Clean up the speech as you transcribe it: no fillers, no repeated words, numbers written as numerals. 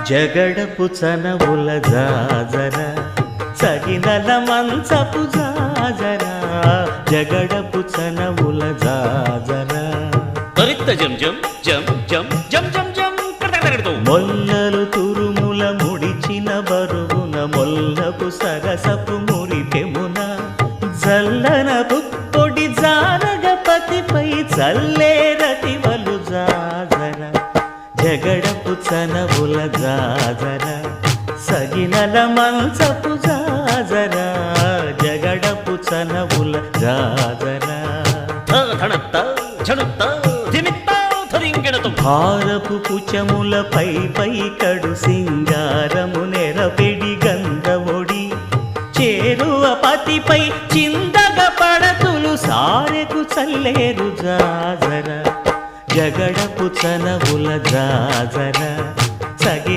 జగడపు చనవుల జాజర సగినల మంచపు జాజర జగడపు చనవుల జాజర తరిత్త జం జం జం జం జం జం జం కడకడకడతో మొల్లలు తురుముల ముడిచిన బరువున మొల్లపు సరసపు మురిపెమున జల్లన పుప్పొడి జారగపతిపై చల్లేరతివలు జాజర జగడపు చనవుల జాజర సగినల మంచపు జాజర జగడపు చనవుల జాజర ధనత్త ఝణుత్త ధిమిత్త ధరింగెడతో భారపు పుచముల పై పై కడు సింగారము నెరపెడి గంధముడి చేరువ పతిపై చిందగ పడతులు సారెకు చల్లేరు జాజర జగడపు చనవుల జాజర సగి